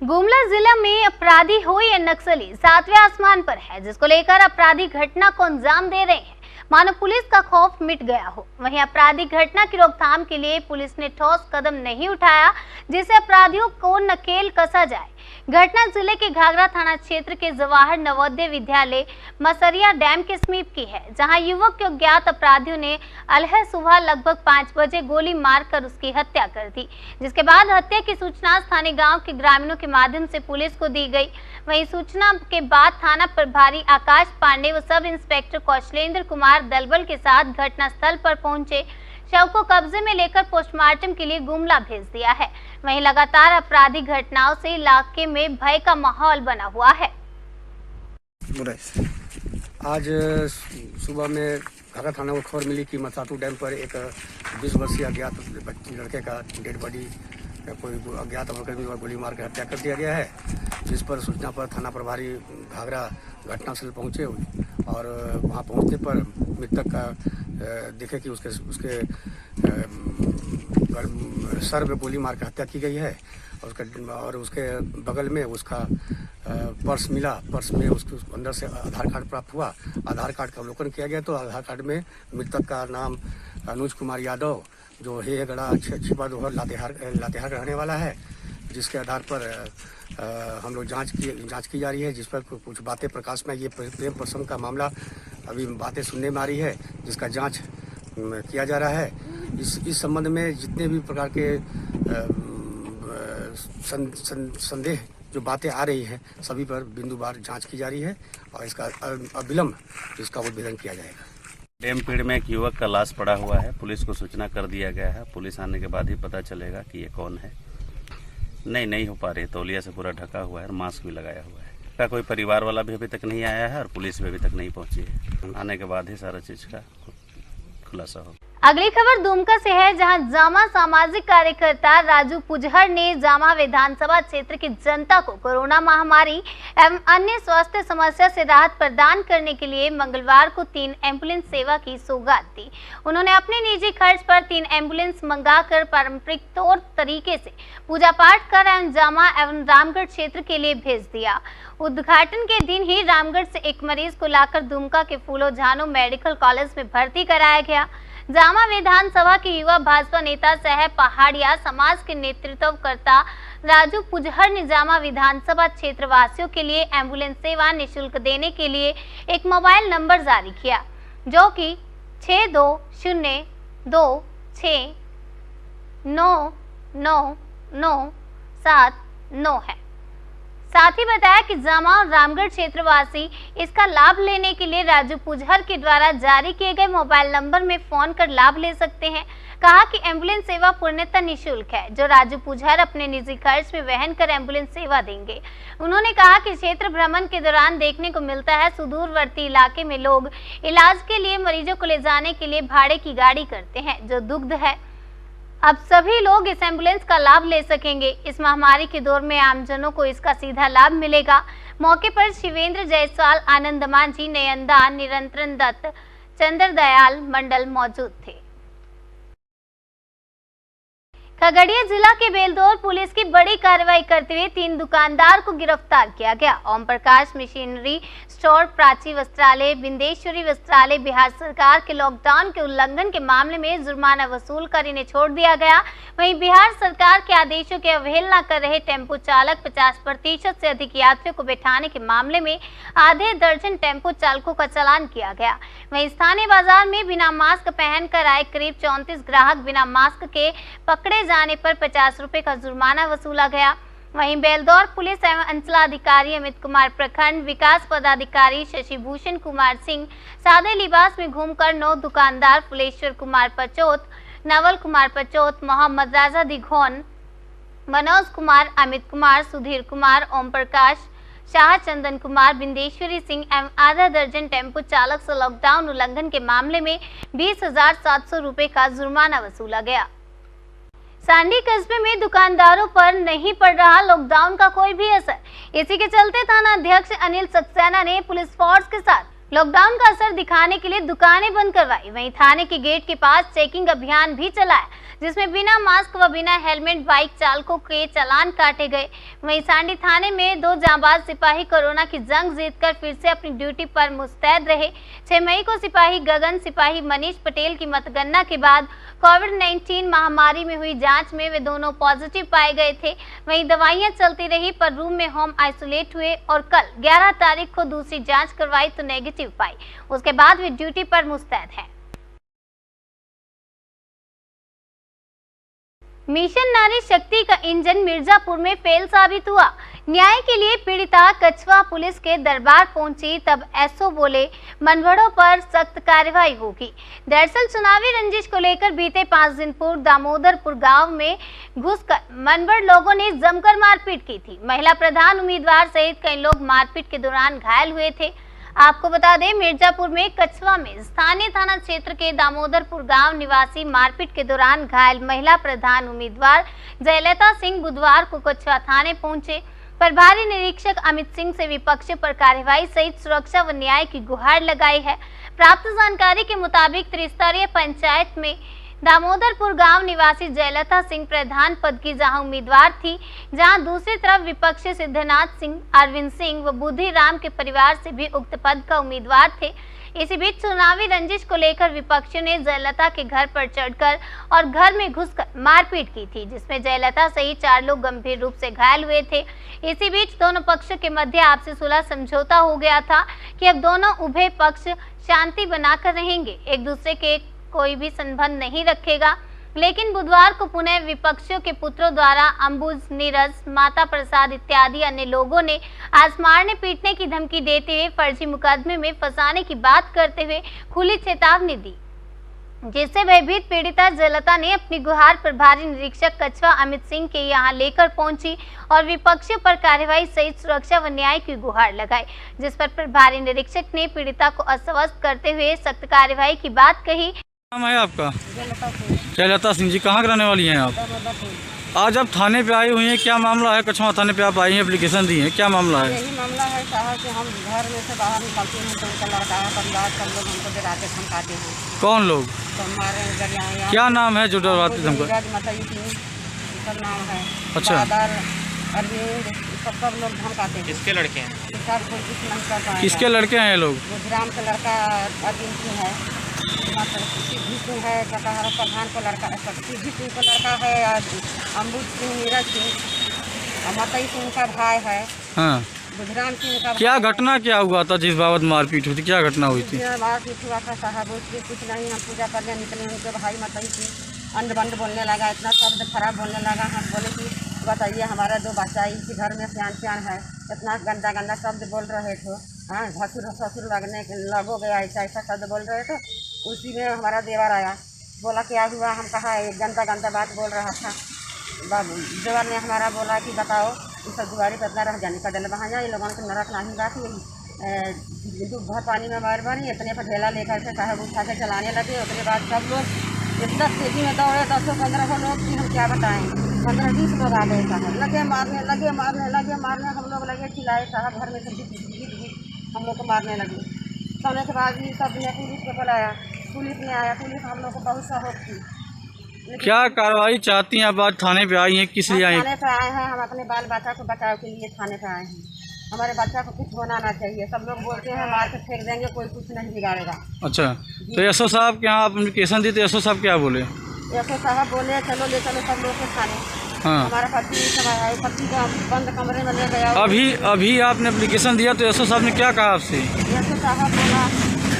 गुमला जिला में अपराधी हो या नक्सली 7वें आसमान पर है, जिसको लेकर अपराधी घटना को अंजाम दे रहे हैं मानो पुलिस का खौफ मिट गया हो। वहीं आपराधिक घटना की रोकथाम के लिए पुलिस ने ठोस कदम नहीं उठाया, जिससे अपराधियों को नकेल कसा जाए। घटना जिले के घाघरा थाना क्षेत्र के जवाहर नवोदय विद्यालय मसरिया डैम के समीप की है, जहां युवक को अज्ञात अपराधियों ने अलह सुबह लगभग 5 बजे गोली मारकर उसकी हत्या कर दी, जिसके बाद हत्या की सूचना स्थानीय गांव के ग्रामीणों के माध्यम से पुलिस को दी गई। वहीं सूचना के बाद थाना प्रभारी आकाश पांडे व सब इंस्पेक्टर कौशलेंद्र कुमार दलबल के साथ घटनास्थल पर पहुंचे। शव को कब्जे में लेकर पोस्टमार्टम के लिए गुमला भेज दिया है। वहीं लगातार आपराधिक घटनाओं से इलाके में भय का माहौल बना हुआ है। आज सुबह में घाघरा थाना को खबर मिली कि मसातू डैम पर एक 20 वर्षीय अज्ञात लड़के का डेड बॉडी कोई अज्ञात अपराधी द्वारा गोली मार कर हत्या कर दिया गया है, जिस पर सूचना पर थाना प्रभारी घाघरा घटनास्थल पहुंचे और वहां पहुंचने पर मृतक का देखे कि उसके सर में गोली मार कर हत्या की गई है और उसके बगल में उसका पर्स मिला। पर्स में उसके अंदर से आधार कार्ड प्राप्त हुआ। आधार कार्ड का अवलोकन किया गया तो आधार कार्ड में मृतक का नाम अनुज कुमार यादव, जो है गड़ा छिपा दोहर लातेहार रहने वाला है, जिसके आधार पर हम लोग जांच की जा रही है, जिस पर कुछ बातें प्रकाश में ये प्रेम प्रसंग का मामला अभी बातें सुनने में आ रही है, जिसका जांच किया जा रहा है। इस संबंध में जितने भी प्रकार के संदेह जो बातें आ रही हैं सभी पर बिंदुवार जांच की जा रही है और इसका अविलंब इसका उद्भेदन किया जाएगा। डैम पेड़ में एक युवक का लाश पड़ा हुआ है। पुलिस को सूचना कर दिया गया है। पुलिस आने के बाद ही पता चलेगा कि ये कौन है। नहीं हो पा रही, तौलिया से पूरा ढका हुआ है और मास्क भी लगाया हुआ है। का कोई परिवार वाला भी अभी तक नहीं आया है और पुलिस भी अभी तक नहीं पहुंची है। आने के बाद ही सारा चीज का खुलासा होगा। अगली खबर दुमका से है, जहां जामा सामाजिक कार्यकर्ता राजू पुजहर ने जामा विधानसभा क्षेत्र की जनता को कोरोना महामारी एवं अन्य स्वास्थ्य समस्या से राहत प्रदान करने के लिए मंगलवार को 3 एम्बुलेंस सेवा की सौगात दी। उन्होंने अपने निजी खर्च पर 3 एम्बुलेंस मंगाकर पारंपरिक तौर तरीके से पूजा पाठ कर एवं जामा एवं रामगढ़ क्षेत्र के लिए भेज दिया। उद्घाटन के दिन ही रामगढ़ से एक मरीज को लाकर दुमका के फूलो झानो मेडिकल कॉलेज में भर्ती कराया गया। जामा विधानसभा के युवा भाजपा नेता सह पहाड़िया समाज के नेतृत्वकर्ता राजू पुजहर ने जामा विधानसभा क्षेत्र वासियों के लिए एम्बुलेंस सेवा निःशुल्क देने के लिए एक मोबाइल नंबर जारी किया, जो कि 6202699979 है। साथ ही बताया कि जामा और रामगढ़ क्षेत्रवासी इसका लाभ लेने के लिए राजू पुजहर के द्वारा जारी किए गए मोबाइल नंबर में फोन कर लाभ ले सकते हैं। कहा कि एम्बुलेंस सेवा पूर्णतः निःशुल्क है, जो राजू पुजहर अपने निजी खर्च में वहन कर एम्बुलेंस सेवा देंगे। उन्होंने कहा कि क्षेत्र भ्रमण के दौरान देखने को मिलता है सुदूरवर्ती इलाके में लोग इलाज के लिए मरीजों को ले जाने के लिए भाड़े की गाड़ी करते हैं, जो दुग्ध है। अब सभी लोग इस एम्बुलेंस का लाभ ले सकेंगे। इस महामारी के दौर में आमजनों को इसका सीधा लाभ मिलेगा। मौके पर शिवेंद्र जायसवाल, आनंद मांझी, नयनदा, निरंतन दत्त, चंद्रदयाल मंडल मौजूद थे। खगड़िया जिला के बेलदौर पुलिस की बड़ी कार्रवाई करते हुए 3 दुकानदार को गिरफ्तार किया गया। ओम प्रकाश मशीनरी स्टोर, प्राची वस्त्रालय, बिंदेश्वरी वस्त्रालय बिहार सरकार के लॉकडाउन के उल्लंघन के मामले में जुर्माना वसूल कर इन्हें छोड़ दिया गया। वहीं बिहार सरकार के आदेशों की अवहेलना कर रहे टेम्पो चालक 50% से अधिक यात्रियों को बैठाने के मामले में आधे दर्जन टेम्पो चालकों का चालान किया गया। वहीं स्थानीय बाजार में बिना मास्क पहनकर आए करीब 34 ग्राहक बिना मास्क के पकड़े जाने पर 50 रुपए का जुर्माना वसूला गया। वहीं बेलदौर पुलिस एवं अंचलाधिकारी अमित कुमार, प्रखंड विकास पदाधिकारी शशिभूषण कुमार सिंह सादे लिबास में घूमकर 9 दुकानदार फुलेश्वर कुमार पचौत, नवल कुमार पचौत, मोहम्मद राजा दिघोन, मनोज कुमार, अमित कुमार, सुधीर कुमार, ओम प्रकाश, शाह चंदन कुमार, बिंदेश्वरी सिंह एवं आधा दर्जन टेम्पो चालक से लॉकडाउन उल्लंघन के मामले में 20,700 रुपए का जुर्माना वसूला गया। सांडी कस्बे में दुकानदारों पर नहीं पड़ रहा लॉकडाउन का कोई भी असर। इसी के चलते थाना अध्यक्ष अनिल सक्सेना ने पुलिस फोर्स के साथ लॉकडाउन का असर दिखाने के लिए दुकानें बंद करवाई, वहीं थाने के गेट के पास चेकिंग अभियान भी चलाया, जिसमें बिना मास्क व बिना हेलमेट बाइक चालकों के चालान काटे गए। वहीं सांडी थाने में 2 जांबाज सिपाही कोरोना की जंग जीतकर फिर से अपनी ड्यूटी पर मुस्तैद रहे। 6 मई को सिपाही गगन सिपाही मनीष पटेल की मतगणना के बाद कोविड-19 महामारी में हुई जांच में वे दोनों पॉजिटिव पाए गए थे। वहीं दवाइयां चलती रही पर रूम में होम आइसोलेट हुए और कल 11 तारीख को दूसरी जांच करवाई तो नेगेटिव पाई। उसके बाद वे ड्यूटी पर मुस्तैद हैं। मिशन नारी शक्ति का इंजन मिर्जापुर में फेल साबित हुआ। न्याय के लिए पीड़िता कछवा पुलिस के दरबार पहुंची, तब एसओ बोले मनवड़ों पर सख्त कार्रवाई होगी। दरअसल चुनावी रंजिश को लेकर बीते 5 दिन पूर्व दामोदरपुर गांव में घुसकर मनवड़ लोगों ने जमकर मारपीट की थी। महिला प्रधान उम्मीदवार सहित कई लोग मारपीट के दौरान घायल हुए थे। आपको बता दें, मिर्जापुर में कछवा में स्थानीय थाना क्षेत्र के दामोदरपुर गांव निवासी मारपीट के दौरान घायल महिला प्रधान उम्मीदवार जयलता सिंह बुधवार को कछवा थाने पहुंचे। प्रभारी निरीक्षक अमित सिंह से विपक्ष पर कार्रवाई सहित सुरक्षा व न्याय की गुहार लगाई है। प्राप्त जानकारी के मुताबिक त्रिस्तरीय पंचायत में दामोदरपुर गांव निवासी जयलता सिंह प्रधान पद की जहां उम्मीदवार थी, जहां दूसरी तरफ विपक्षी सिद्धनाथ सिंह, अरविंद सिंह व बुद्धि राम के परिवार से भी उक्त पद का उम्मीदवार थे। इसी बीच चुनावी रंजिश को लेकर विपक्षियों ने जयलता के घर पर चढ़कर और घर में घुसकर मारपीट की थी, जिसमें जयलता सहित 4 लोग गंभीर रूप से घायल हुए थे। इसी बीच दोनों पक्षों के मध्य आपसी सुलह समझौता हो गया था कि अब दोनों उभय पक्ष शांति बनाकर रहेंगे, एक दूसरे के कोई भी संबंध नहीं रखेगा। लेकिन बुधवार को पुनः विपक्षियों के पुत्रों द्वारा अंबुज, नीरज, माता प्रसाद इत्यादि अन्य लोगों ने आज मारने पीटने की धमकी देते हुए फर्जी मुकदमे में फंसाने की बात करते हुए खुली चेतावनी दी, जिससे भयभीत पीड़िता जयलता ने अपनी गुहार प्रभारी निरीक्षक कछवा अमित सिंह के यहां लेकर पहुंची और विपक्षियों पर कार्रवाई सहित सुरक्षा व न्याय की गुहार लगाई, जिस पर प्रभारी निरीक्षक ने पीड़िता को अस्वस्थ करते हुए सख्त कार्रवाई की बात कही। नाम है आपका? जयलता सिंह जी, कहाँ के रहने वाली हैं आप? आज आप थाने पे आई हुई हैं, क्या मामला है? कछवा थाने पे आप आई हैं, एप्लीकेशन दी है, क्या मामला है? यही मामला है साहब कि हम घर में से बाहर निकलते हैं तो उनका लड़का है, परिवार सब लोग हमको डराते धमकाते हैं। कौन लोग? तो हमारे गरिया क्या नाम है जो डराते धमकाते? सब नाम है। अच्छा, अरविंद, सब लोग धमकाते हैं। किसके लड़के हैं? किसके लड़के हैं ये लोग? गुजराम का लड़का अरविंद सिंह है, सिद्धि सिंह है, कटहरा प्रधान का लड़का, सिद्धि सिंह का लड़का है, अम्बुज सिंह, नीरज सिंह, मतई सिंह का भाई है। हाँ, गुजराम सिंह का। क्या घटना क्या हुआ था जिस बाबत मारपीट हुई थी? क्या घटना हुई थी? मारपीट हुआ था साहब, उसके कुछ नहीं, हम पूजा करने निकले, उनके भाई मतई सिंह अंड बंड बोलने लगा, इतना शब्द खराब बोलने लगा। हम बोले कि बताइए हमारा 2 बच्चा इसी घर में सियान है, इतना गंदा गंदा शब्द बोल रहे थे। हाँ, ससुर लगो गया, ऐसा शब्द बोल रहे थे। उसी में हमारा देवर आया, बोला क्या हुआ? हम कहा एक गंदा बात बोल रहा था। देवर ने हमारा बोला कि बताओ इस सब दुआरी पर इतना रह जाने का दिल वहाँ जाए, लोगों को नरक नहीं बात यही बहुत पानी में मार बनी, इतने पर ढेला लेकर के साहब उठा के चलाने लगे। उसके बाद सब लोग इतना तेजी में दौड़े, 10-15 लोग की हम क्या बताएं, 15-20 लोग आ गए साहब, लगे मारने, हम लोग लगे चिल्लाए साहब, घर में से हम लोग को मारने लगे। सोने के बाद भी सब ने पुलिस को बुलाया, पुलिस ने आया, पुलिस हम लोग को बहुत सहयोग की। क्या कार्रवाई चाहती हैं आप? आज थाने पे आई हैं, किस लिए आई हैं? थाने पे आए हैं, हम अपने बाल बच्चा को बचाव के लिए थाने पे आए हैं। हमारे बच्चा को कुछ होना ना चाहिए। सब लोग बोलते हैं मार के फेंक देंगे, कोई कुछ नहीं बिगाड़ेगा। अच्छा, तो एसओ साहब के यहाँ आप एप्लीकेशन दी तो एसओ साहब क्या बोले? एसओ साहब बोले चलो ले चलो सब लोग के थाने। हाँ, हमारा पति को बंद कमरे में ले गया। अभी आपने एप्लीकेशन दिया तो एसओ साहब ने क्या कहा आपसे? एसओ साहब बोला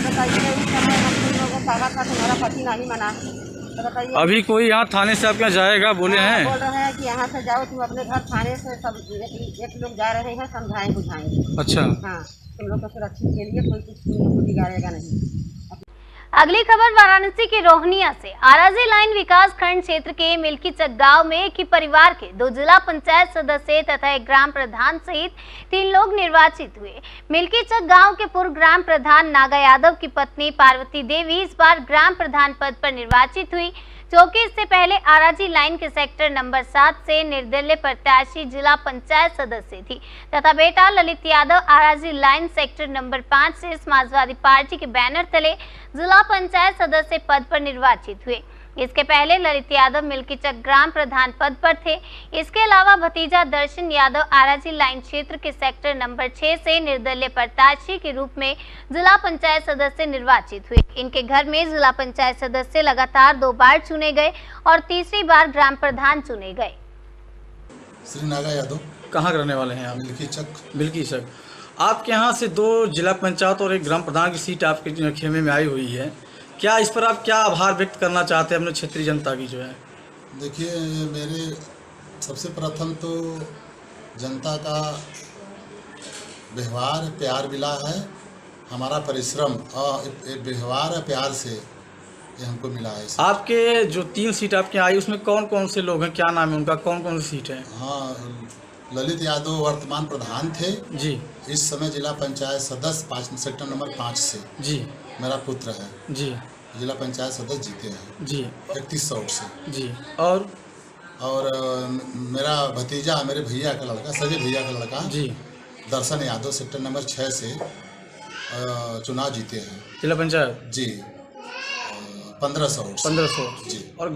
बताइए उस समय हम तुम लोगों को कहा था तुम्हारा पति नहीं मना, तो बताइए अभी कोई यहाँ थाने से आपके यहाँ जाएगा? बोले हैं? बोल रहे हैं कि यहाँ से जाओ तुम अपने घर, थाने से सब एक लोग जा रहे हैं, समझाएं बुझाएंगे। अच्छा, हाँ, तुम लोग को सुरक्षित के लिए कोई कुछ तुम लोग को बिगाड़ेगा नहीं। अगली खबर वाराणसी के रोहनिया से। आराजी लाइन विकास खंड क्षेत्र के मिल्कीचक गांव में एक ही परिवार के 2 जिला पंचायत सदस्य तथा एक ग्राम प्रधान सहित 3 लोग निर्वाचित हुए। मिल्कीचक गांव के पूर्व ग्राम प्रधान नागा यादव की पत्नी पार्वती देवी इस बार ग्राम प्रधान पद पर निर्वाचित हुई। जबकि इससे पहले आराजी लाइन के सेक्टर नंबर 7 से निर्दलीय प्रत्याशी जिला पंचायत सदस्य थी तथा बेटा ललित यादव आराजी लाइन सेक्टर नंबर 5 से समाजवादी पार्टी के बैनर तले जिला पंचायत सदस्य पद पर निर्वाचित हुए। इसके पहले ललित यादव मिल्कीचक ग्राम प्रधान पद पर थे। इसके अलावा भतीजा दर्शन यादव आराजी लाइन क्षेत्र के सेक्टर नंबर 6 से निर्दलीय प्रत्याशी के रूप में जिला पंचायत सदस्य निर्वाचित हुए। इनके घर में जिला पंचायत सदस्य लगातार 2 बार चुने गए और तीसरी बार ग्राम प्रधान चुने गए। श्री नागा यादव। कहाँ के रहने वाले हैं आप? मिल्कीचक। आपके यहाँ से 2 जिला पंचायत और 1 ग्राम प्रधान की सीट आपके खेमे में आई हुई है, क्या इस पर आप क्या आभार व्यक्त करना चाहते हैं अपने क्षेत्रीय जनता की जो है? देखिए, मेरे सबसे प्रथम तो जनता का व्यवहार प्यार मिला है, हमारा परिश्रम और व्यवहार प्यार से ये हमको मिला है। आपके जो 3 सीट आपके आई उसमें कौन कौन से लोग हैं, क्या नाम है उनका, कौन कौन सी सीट है? हाँ, ललित यादव वर्तमान प्रधान थे जी, इस समय जिला पंचायत सदस्य सेक्टर नंबर 5 से जी, मेरा पुत्र है जी, जिला पंचायत सदस्य जीते हैं जी 31 वोट से जी। और मेरा भतीजा मेरे भैया का लड़का, सजे भैया का लड़का जी, दर्शन यादव सेक्टर नंबर 6 से चुनाव जीते हैं जिला पंचायत जी, 1500 वोट 1500 जी। और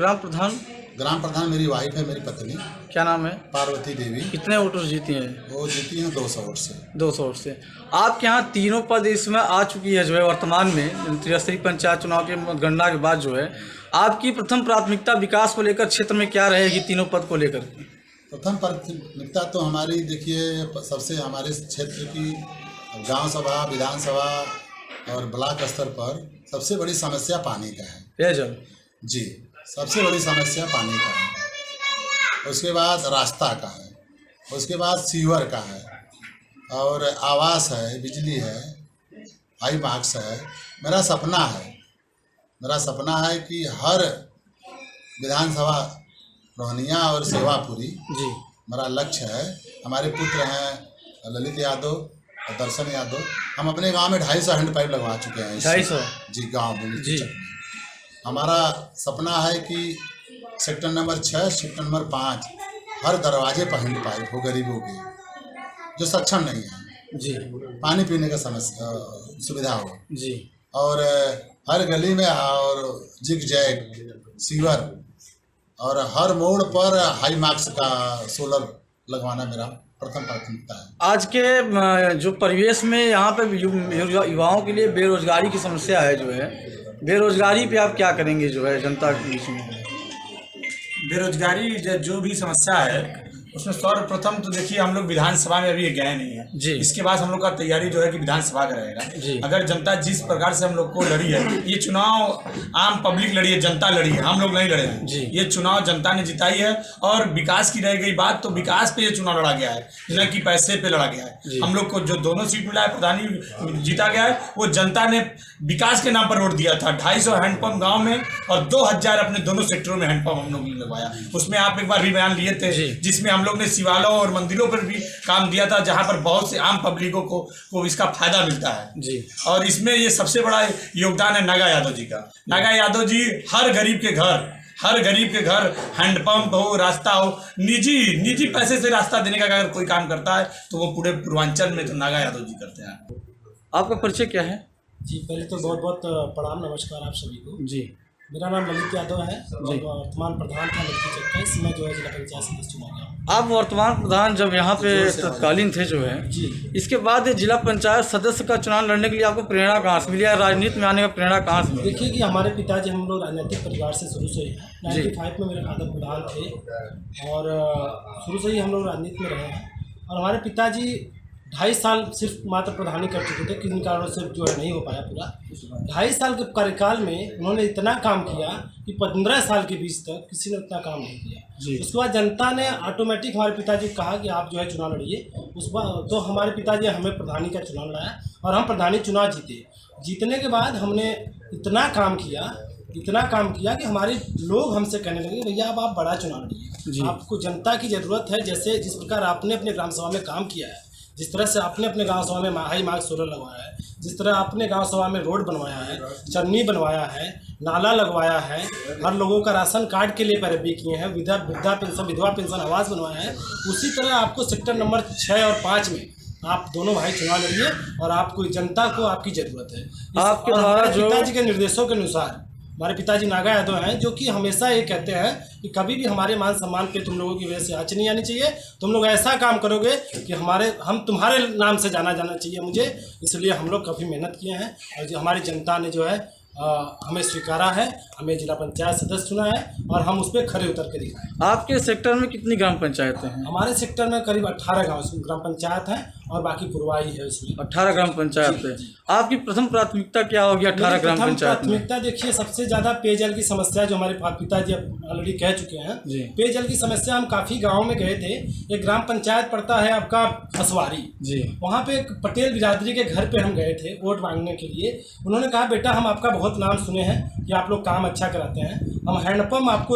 ग्राम प्रधान मेरी वाइफ है, मेरी पत्नी, क्या नाम है? पार्वती देवी। कितने वोटर जीती हैं? वो जीती हैं 200 वोट से। 200 वोट से। आपके यहाँ तीनों पद इसमें आ चुकी है जो है वर्तमान में त्रिस्तरीय पंचायत चुनाव के गणना के बाद जो है, आपकी प्रथम प्राथमिकता विकास को लेकर क्षेत्र में क्या रहेगी तीनों पद को लेकर? प्रथम प्राथमिकता तो हमारी देखिए, सबसे हमारे क्षेत्र की गांव सभा, विधानसभा और ब्लॉक स्तर पर सबसे बड़ी समस्या पानी का है, पेयजल जी, सबसे बड़ी समस्या पानी का है। उसके बाद रास्ता का है, उसके बाद सीवर का है, और आवास है, बिजली है, हाई मार्क्स है। मेरा सपना है कि हर विधानसभा रोहनिया और सेवापुरी जी मेरा लक्ष्य है। हमारे पुत्र हैं ललित यादव और दर्शन यादव। हम अपने गांव में 250 हैंडपाइप लगवा चुके हैं। 250 जी, गाँव में। हमारा सपना है कि सेक्टर नंबर 6, सेक्टर नंबर 5 हर दरवाजे पर हैंडपाइप हो गरीबों के, जो सक्षम नहीं है जी, पानी पीने का सुविधा हो जी, और हर गली में और जिग जैग सीवर, और हर मोड़ पर हाई मार्क्स का सोलर लगवाना मेरा प्रथम प्राथमिकता है। आज के जो परिवेश में यहाँ पे युवाओं के लिए बेरोजगारी की समस्या है जो है, बेरोजगारी पे आप क्या करेंगे जो है जनता के बीच में? बेरोजगारी जो भी समस्या है उसमें सर्वप्रथम तो देखिए, हम लोग विधानसभा में अभी गए नहीं है जी। इसके बाद हम लोग का तैयारी जो है कि विधानसभा का रहेगा। अगर जनता जिस प्रकार से हम लोग को लड़ी है, ये चुनाव आम पब्लिक लड़ी है, जनता लड़ी है, हम लोग नहीं लड़े हैं। ये चुनाव जनता ने जिताई है, और विकास की रह गई बात तो विकास पे ये चुनाव लड़ा गया है, न कि पैसे पे लड़ा गया है। हम लोग को जो दोनों सीट मिला है, प्रधानी जीता गया है, वो जनता ने विकास के नाम पर वोट दिया था। 250 हैंडपम्प गाँव में और 2000 अपने दोनों सेक्टरों में हैंडपम्प हम लोग ने लगवाया। उसमें आप एक बार भी बयान लिए थे, जिसमें हम लोग ने शिवालयों और मंदिरों पर भी काम दिया था, जहां पर बहुत से आम पब्लिकों को इसका फायदा मिलता है जी। और इसमें ये सबसे बड़ा योगदान है नागा यादव जी का। नागा यादव जी हर गरीब के घर हैंडपंप हो, रास्ता हो, निजी पैसे से रास्ता देने का अगर कोई काम करता है तो वो पूरे पूर्वांचल में तो नागा यादव जी करते हैं। आपका परिचय क्या है? जी, पहले तो बहुत बहुत प्रणाम, नमस्कार आप सभी को जी। मेरा नाम ललित यादव है और वर्तमान प्रधान था मिल्कीचक का। इसमें जो है जिला पंचायत सदस्य चुना गया। आप वर्तमान प्रधान जब यहाँ पे तत्कालीन थे जो है जी, इसके बाद जिला पंचायत सदस्य का चुनाव लड़ने के लिए आपको प्रेरणा कहाँ से मिली, राजनीति में आने का प्रेरणा कहाँ से मिली? देखिए कि हमारे पिताजी, हम लोग राजनीतिक परिवार से शुरू से ही 95 में मेरे फादर प्रधान थे, और शुरू से ही हम लोग राजनीति में रहे हैं। और हमारे पिताजी 2.5 साल सिर्फ मात्र प्रधानी कर चुके थे, किन कारणों से जो है नहीं हो पाया पूरा। 2.5 साल के कार्यकाल में उन्होंने इतना काम किया कि 15 साल के बीच तक किसी ने उतना काम नहीं किया। उसके बाद जनता ने ऑटोमेटिक हमारे पिताजी को कहा कि आप जो है चुनाव लड़िए। उस बार तो हमारे पिताजी हमें प्रधानी का चुनाव लड़ाया और हम प्रधानी चुनाव जीते। जीतने के बाद हमने इतना काम किया कि हमारे लोग हमसे कहने लगे, भैया अब आप बड़ा चुनाव लड़िए, आपको जनता की ज़रूरत है। जैसे जिस प्रकार आपने अपने ग्राम सभा में काम किया है, जिस तरह से अपने अपने गांव सभा में हाई मार्ग सोलर लगवाया है, जिस तरह अपने गांव सभा में रोड बनवाया है, चन्नी बनवाया है, नाला लगवाया है, हर लोगों का राशन कार्ड के लिए पैरवी किए हैं, वृद्धा पेंशन, विधवा पेंशन, आवास बनवाया है, उसी तरह आपको सेक्टर नंबर 6 और 5 में आप दोनों भाई चुनाव लड़िए और आपको जनता को आपकी ज़रूरत है। आपके द्वारा जो पिताजी के निर्देशों के अनुसार हमारे पिताजी नागा यादव हैं, जो कि हमेशा ये कहते हैं कि कभी भी हमारे मान सम्मान पे तुम लोगों की वजह से आँच नहीं आनी चाहिए, तुम लोग ऐसा काम करोगे कि हम तुम्हारे नाम से जाना चाहिए मुझे, इसलिए हम लोग काफ़ी मेहनत किए हैं और जो हमारी जनता ने जो है हमें स्वीकारा है, हमें जिला पंचायत सदस्य चुना है और हम उस पर खड़े उतर के दिखाएं। आपके सेक्टर में कितनी ग्राम पंचायतें हैं? हमारे सेक्टर में करीब 18 ग्राम पंचायत हैं और बाकी पुरवाई है उसमें 18 ग्राम पंचायत है। आपकी प्रथम प्राथमिकता क्या होगी 18 ग्राम पंचायत में? प्राथमिकता देखिए, सबसे ज़्यादा पेयजल की समस्या जो हमारे पिताजी ऑलरेडी कह चुके हैं, पेयजल की समस्या हम काफ़ी गाँव में गए थे। एक ग्राम पंचायत पड़ता है आपका असवारी जी, वहाँ पे एक पटेल बिरादरी के घर पे हम गए थे वोट मांगने के लिए। उन्होंने कहा बेटा हम आपका बहुत नाम सुने हैं कि आप लोग काम अच्छा कराते हैं, हम हैंडपम्प आपको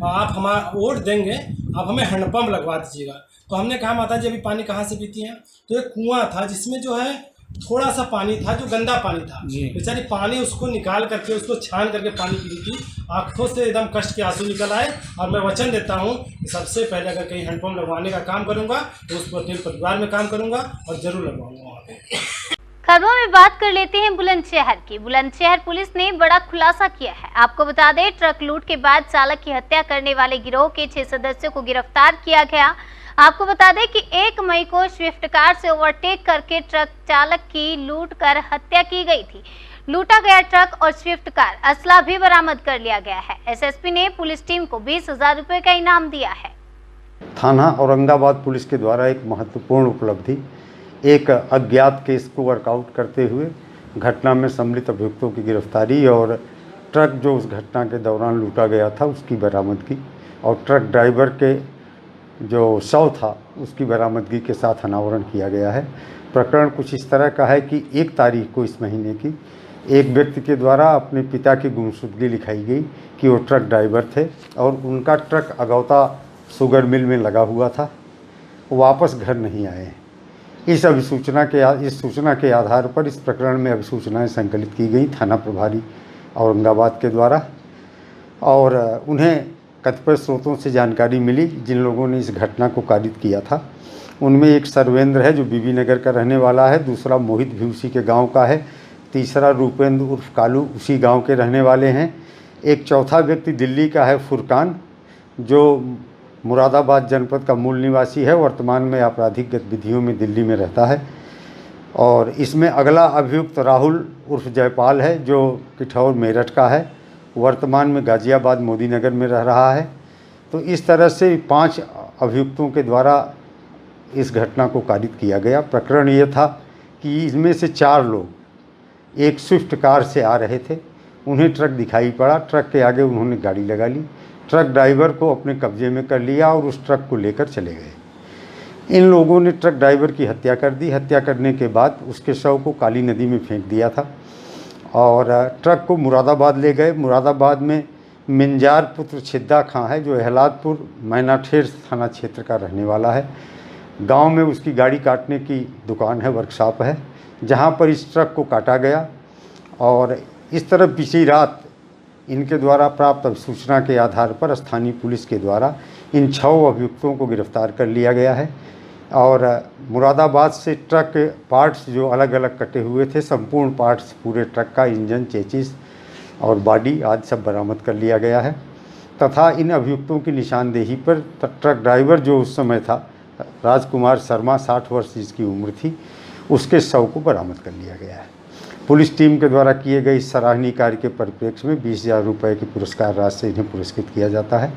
आप हमारा वोट देंगे, आप हमें हैंडपम्प लगवा दीजिएगा। तो हमने कहा माता जी अभी पानी कहाँ से पीती हैं? तो एक कुआं था जिसमें जो है थोड़ा सा पानी था, जो गंदा पानी था, बेचारी पानी उसको निकाल करके उसको छान करके पानी पी रही थी। आंखों से एकदम कष्ट के आंसू निकल आए और मैं वचन देता हूँ कि सबसे पहले अगर कहीं हैंडपम्प लगवाने का काम करूँगा तो उस पटेल परिवार में काम करूँगा और जरूर लगवाऊँगा वहाँ पे। खबरों में बात कर लेते हैं बुलंदशहर की। बुलंदशहर पुलिस ने बड़ा खुलासा किया है। आपको बता दें, ट्रक लूट के बाद चालक की हत्या करने वाले गिरोह के 6 सदस्यों को गिरफ्तार किया गया। आपको बता दें कि 1 मई को स्विफ्ट कार से ओवरटेक करके ट्रक चालक की लूट कर हत्या की गई थी। लूटा गया ट्रक और स्विफ्ट कार असला भी बरामद कर लिया गया है। एसएसपी ने पुलिस टीम को 20,000 रुपए का इनाम दिया है। थाना औरंगाबाद पुलिस के द्वारा एक महत्वपूर्ण उपलब्धि, एक अज्ञात केस को वर्कआउट करते हुए घटना में सम्मिलित अभियुक्तों की गिरफ्तारी और ट्रक जो उस घटना के दौरान लूटा गया था उसकी बरामदगी और ट्रक ड्राइवर के जो शव था उसकी बरामदगी के साथ अनावरण किया गया है। प्रकरण कुछ इस तरह का है कि 1 तारीख को इस महीने की एक व्यक्ति के द्वारा अपने पिता की गुमशुदगी लिखाई गई कि वो ट्रक ड्राइवर थे और उनका ट्रक अगौता शुगर मिल में लगा हुआ था, वो वापस घर नहीं आए। इस सूचना के आधार पर इस प्रकरण में अभिसूचनाएं संकलित की गई थाना प्रभारी औरंगाबाद के द्वारा और उन्हें कतिपय स्रोतों से जानकारी मिली जिन लोगों ने इस घटना को कारित किया था। उनमें एक सर्वेंद्र है जो बीबी नगर का रहने वाला है, दूसरा मोहित भी उसी के गांव का है, तीसरा रूपेंद्र उर्फ कालू उसी गांव के रहने वाले हैं। एक चौथा व्यक्ति दिल्ली का है फुरकान, जो मुरादाबाद जनपद का मूल निवासी है, वर्तमान में आपराधिक गतिविधियों में दिल्ली में रहता है। और इसमें अगला अभियुक्त राहुल उर्फ जयपाल है जो किठौर मेरठ का है, वर्तमान में गाजियाबाद मोदी नगर में रह रहा है। तो इस तरह से 5 अभियुक्तों के द्वारा इस घटना को कारित किया गया। प्रकरण ये था कि इसमें से 4 लोग एक स्विफ्ट कार से आ रहे थे, उन्हें ट्रक दिखाई पड़ा, ट्रक के आगे उन्होंने गाड़ी लगा ली, ट्रक ड्राइवर को अपने कब्जे में कर लिया और उस ट्रक को लेकर चले गए। इन लोगों ने ट्रक ड्राइवर की हत्या कर दी। हत्या करने के बाद उसके शव को काली नदी में फेंक दिया था और ट्रक को मुरादाबाद ले गए। मुरादाबाद में मिंजार पुत्र छिद्दा खां है जो एहलादपुर मैनाठेर थाना क्षेत्र का रहने वाला है। गांव में उसकी गाड़ी काटने की दुकान है, वर्कशॉप है, जहां पर इस ट्रक को काटा गया। और इस तरह पिछली रात इनके द्वारा प्राप्त सूचना के आधार पर स्थानीय पुलिस के द्वारा इन 6 अभियुक्तों को गिरफ्तार कर लिया गया है और मुरादाबाद से ट्रक के पार्ट्स जो अलग अलग कटे हुए थे, संपूर्ण पार्ट्स पूरे ट्रक का, इंजन, चेचिस और बॉडी आदि सब बरामद कर लिया गया है तथा इन अभियुक्तों की निशानदेही पर ट्रक ड्राइवर जो उस समय था राजकुमार शर्मा 60 वर्ष जिसकी उम्र थी, उसके शव को बरामद कर लिया गया है। पुलिस टीम के द्वारा किए गए इस सराहनीय कार्य के परिप्रेक्ष्य में 20,000 रुपये की पुरस्कार राशि से इन्हें पुरस्कृत किया जाता है।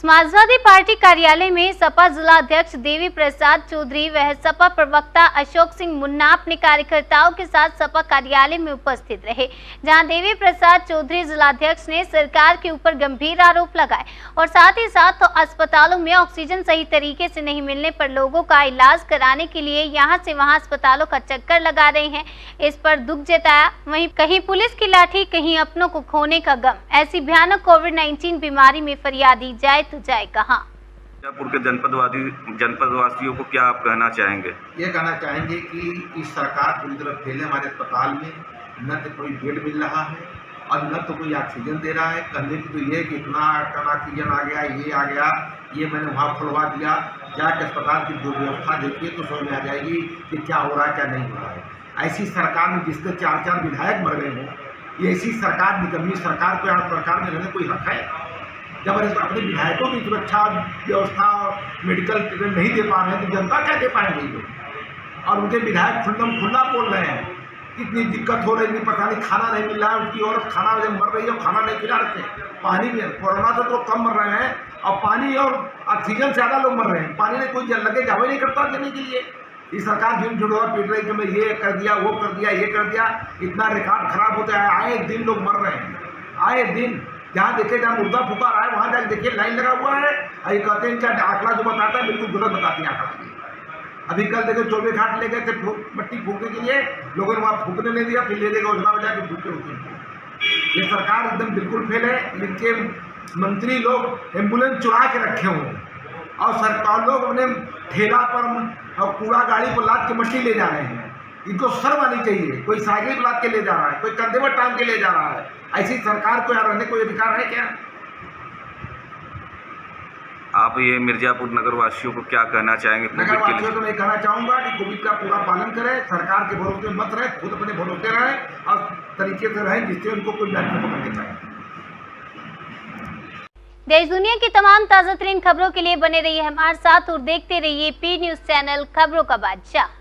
समाजवादी पार्टी कार्यालय में सपा जिला अध्यक्ष देवी प्रसाद चौधरी व सपा प्रवक्ता अशोक सिंह मुन्ना अपने कार्यकर्ताओं के साथ सपा कार्यालय में उपस्थित रहे, जहां देवी प्रसाद चौधरी जिलाध्यक्ष ने सरकार के ऊपर गंभीर आरोप लगाए और साथ ही साथ तो अस्पतालों में ऑक्सीजन सही तरीके से नहीं मिलने पर लोगों का इलाज कराने के लिए यहां से वहां अस्पतालों का चक्कर लगा रहे हैं। इस पर दुख जताया। वहीं कहीं पुलिस की लाठी, कहीं अपनों को खोने का गम। ऐसी भयानक कोविड-19 बीमारी में फरियादी जाए तो जाए कहां। मिर्जापुर के जनपदवासियों को क्या आप कहना चाहेंगे? ये कहना चाहेंगे कि इस सरकार पूरी तरह फेल है। हमारे अस्पताल में न तो कोई बेड मिल रहा है और न तो कोई ऑक्सीजन दे रहा है। कहने की तो ये कि इतना टन ऑक्सीजन आ गया, ये आ गया, ये मैंने वहाँ खुलवा दिया। जाके अस्पताल की दुर्व्यवस्था देखिए तो समझ में आ जाएगी कि क्या हो रहा है क्या नहीं हो रहा है। ऐसी सरकार में जिसके 4 विधायक मर गए हों, ये ऐसी सरकार, निकम्मी सरकार को यहाँ सरकार में रहने कोई हक है? जब अपने विधायकों की सुरक्षा व्यवस्था और मेडिकल ट्रीटमेंट नहीं दे पा रहे हैं तो जनता क्या दे पाएंगे ये? और उनके विधायक खुला बोल रहे हैं कितनी दिक्कत हो रही है, पता नहीं खाना नहीं मिल रहा है। उनकी औरत खाना जब मर रही है, खाना नहीं खिला रहे। पानी में कोरोना से तो कम मर रहे हैं और पानी और ऑक्सीजन से ज़्यादा लोग मर रहे हैं। पानी में कोई लगे जावे नहीं करता देने के लिए। ये सरकार झूठ झूठा पीट रही कि मैं ये कर दिया, वो कर दिया, ये कर दिया। इतना रिकॉर्ड खराब होता है, आए दिन लोग मर रहे हैं, आए दिन। जहाँ देखे जहाँ मुर्दा फूका रहा है वहाँ जाके देखिए लाइन लगा हुआ है। ये कहते हैं क्या आंकड़ा जो बताता है बिल्कुल गलत बताती है आंकड़ा। अभी कल देखे चौबे घाट ले गए थे मट्टी फूकने के लिए, लोगों ने वहाँ फूकने नहीं दिया, फिर ले लेगा उठा बजा के फूके होते हैं। ये सरकार एकदम बिल्कुल फेल है। इनके मंत्री लोग एम्बुलेंस चुरा के रखे हुए और सरकार लोग अपने ठेला पर और कूड़ा गाड़ी पर लाद के मट्टी ले जा रहे हैं। इनको शर्म आनी चाहिए। कोई साइकिल पर लाद के ले जा रहा है, कोई कंधे पर टांग के ले जा रहा है। ऐसी सरकार को यहाँ रहने कोई अधिकार है क्या? आप ये मिर्जापुर नगर वासियों को क्या कहना चाहेंगे? नगर वासियों को मैं कहना चाहूँगा कि कोविड का पूरा पालन करें, सरकार के भरोसे मत रहे, खुद अपने भरोसे रहें और तरीके से रहें जिससे उनको कोई बैठ में पकड़ के पाए। देश दुनिया की तमाम ताज़ा तरीन खबरों के लिए बने रहिए हमारे साथ और देखते रहिए पी न्यूज़ चैनल, खबरों का बादशाह।